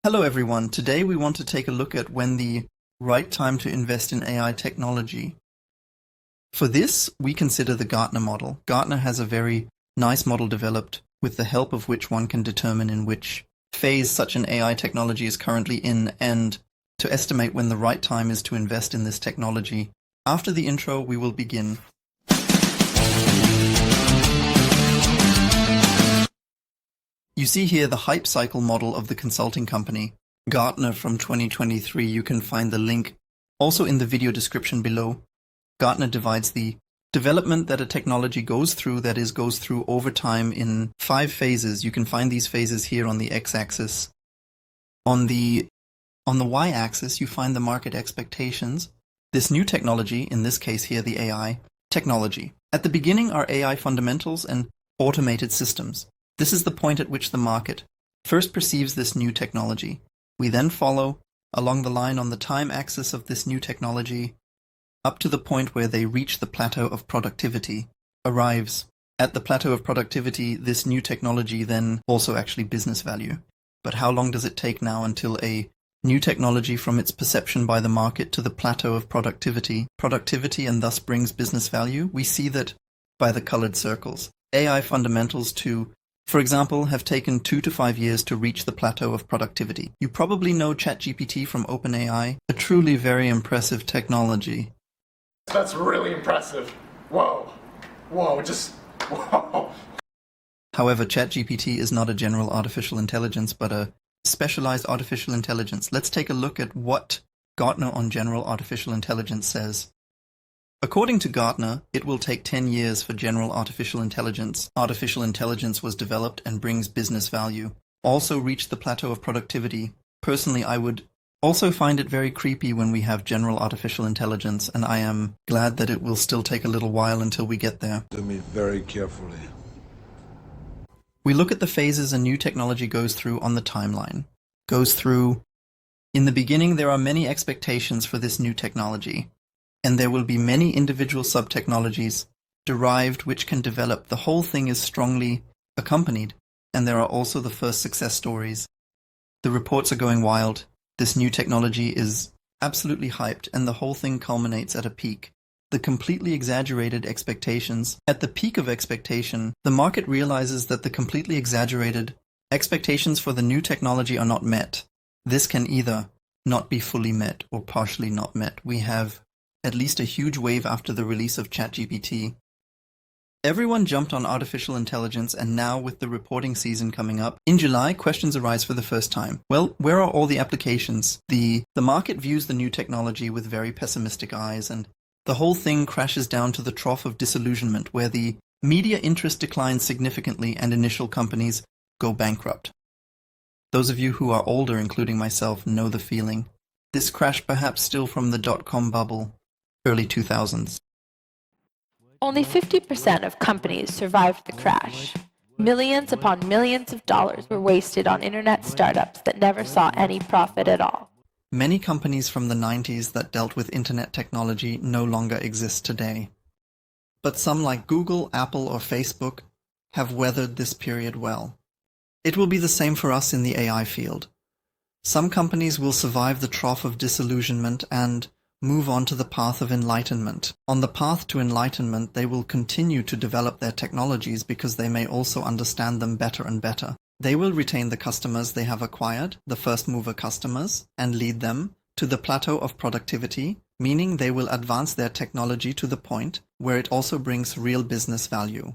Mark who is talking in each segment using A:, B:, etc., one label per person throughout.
A: Hello everyone, today we want to take a look at when the right time to invest in AI technology. For this, we consider the Gartner model. Gartner has a very nice model developed with the help of which one can determine in which phase such an AI technology is currently in and to estimate when the right time is to invest in this technology. After the intro, we will begin. You see here the hype cycle model of the consulting company, Gartner from 2023. You can find the link also in the video description below. Gartner divides the development that a technology goes through, that is, goes through over time in 5 phases. You can find these phases here on the x-axis. On the y-axis, you find the market expectations. This new technology, in this case here the AI technology. At the beginning are AI fundamentals and automated systems. This is the point at which the market first perceives this new technology. We then follow along the line on the time axis of this new technology up to the point where they reach the plateau of productivity, arrives. At the plateau of productivity, this new technology then also actually business value. But how long does it take now until a new technology from its perception by the market to the plateau of productivity and thus brings business value? We see that by the colored circles. AI fundamentals for example, have taken 2 to 5 years to reach the plateau of productivity. You probably know ChatGPT from OpenAI, a truly very impressive technology.
B: That's really impressive. Whoa. Whoa.
A: However, ChatGPT is not a general artificial intelligence, but a specialized artificial intelligence. Let's take a look at what Gartner on general artificial intelligence says. According to Gartner, it will take 10 years for general artificial intelligence. Artificial intelligence was developed and brings business value. Also reach the plateau of productivity. Personally, I would also find it very creepy when we have general artificial intelligence, and I am glad that it will still take a little while until we get there.
C: To me very carefully.
A: We look at the phases a new technology goes through on the timeline. In the beginning, there are many expectations for this new technology. And there will be many individual sub-technologies derived which can develop. The whole thing is strongly accompanied, and there are also the first success stories. The reports are going wild. This new technology is absolutely hyped, and the whole thing culminates at a peak. The completely exaggerated expectations. At the peak of expectation, the market realizes that the completely exaggerated expectations for the new technology are not met. This can either not be fully met or partially not met. We have at least a huge wave after the release of ChatGPT. Everyone jumped on artificial intelligence, and now with the reporting season coming up, in July, questions arise for the first time. Well, where are all the applications? The market views the new technology with very pessimistic eyes, and the whole thing crashes down to the trough of disillusionment, where the media interest declines significantly and initial companies go bankrupt. Those of you who are older, including myself, know the feeling. This crash perhaps still from the dot-com bubble. Early 2000s.
D: Only 50% of companies survived the crash. Millions upon millions of dollars were wasted on internet startups that never saw any profit at all.
A: Many companies from the 90s that dealt with internet technology no longer exist today. But some like Google, Apple, or Facebook have weathered this period well. It will be the same for us in the AI field. Some companies will survive the trough of disillusionment and move on to the path of enlightenment. On the path to enlightenment, they will continue to develop their technologies because they may also understand them better and better. They will retain the customers they have acquired, the first mover customers, and lead them to the plateau of productivity, meaning they will advance their technology to the point where it also brings real business value.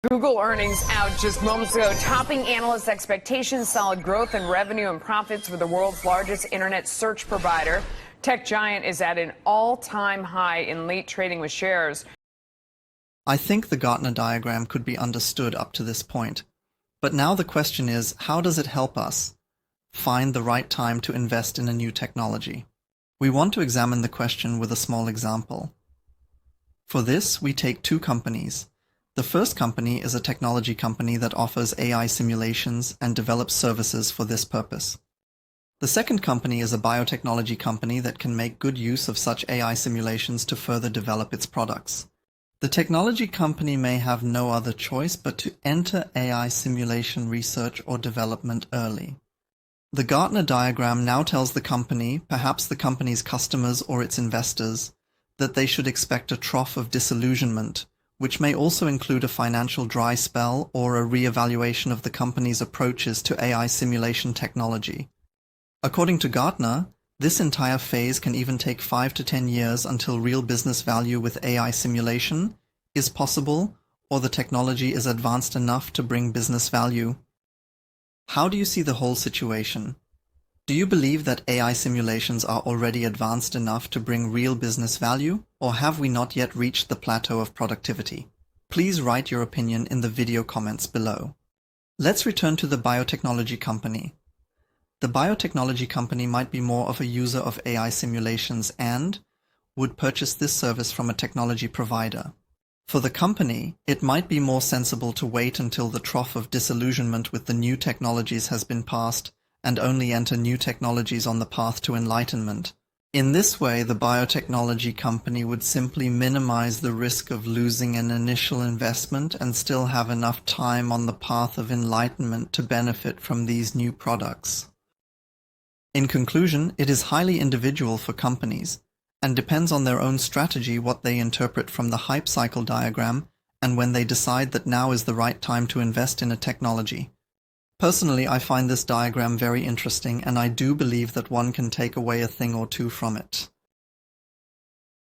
E: Google earnings out just moments ago, topping analysts' expectations, solid growth in revenue and profits for the world's largest internet search provider. Tech giant is at an all-time high in late trading with shares.
A: I think the Gartner diagram could be understood up to this point. But now the question is, how does it help us find the right time to invest in a new technology? We want to examine the question with a small example. For this, we take 2 companies. The first company is a technology company that offers AI simulations and develops services for this purpose. The second company is a biotechnology company that can make good use of such AI simulations to further develop its products. The technology company may have no other choice but to enter AI simulation research or development early. The Gartner diagram now tells the company, perhaps the company's customers or its investors, that they should expect a trough of disillusionment, which may also include a financial dry spell or a re-evaluation of the company's approaches to AI simulation technology. According to Gartner, this entire phase can even take 5 to 10 years until real business value with AI simulation is possible or the technology is advanced enough to bring business value. How do you see the whole situation? Do you believe that AI simulations are already advanced enough to bring real business value, or have we not yet reached the plateau of productivity? Please write your opinion in the video comments below. Let's return to the biotechnology company. The biotechnology company might be more of a user of AI simulations and would purchase this service from a technology provider. For the company, it might be more sensible to wait until the trough of disillusionment with the new technologies has been passed and only enter new technologies on the path to enlightenment. In this way, the biotechnology company would simply minimize the risk of losing an initial investment and still have enough time on the path of enlightenment to benefit from these new products. In conclusion, it is highly individual for companies, and depends on their own strategy what they interpret from the hype cycle diagram and when they decide that now is the right time to invest in a technology. Personally, I find this diagram very interesting, and I do believe that one can take away a thing or two from it.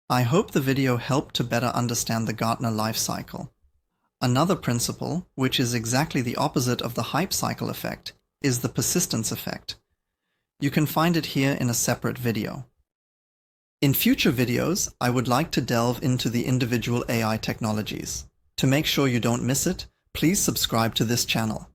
A: I hope the video helped to better understand the Gartner life cycle. Another principle, which is exactly the opposite of the hype cycle effect, is the persistence effect. You can find it here in a separate video. In future videos, I would like to delve into the individual AI technologies. To make sure you don't miss it, please subscribe to this channel.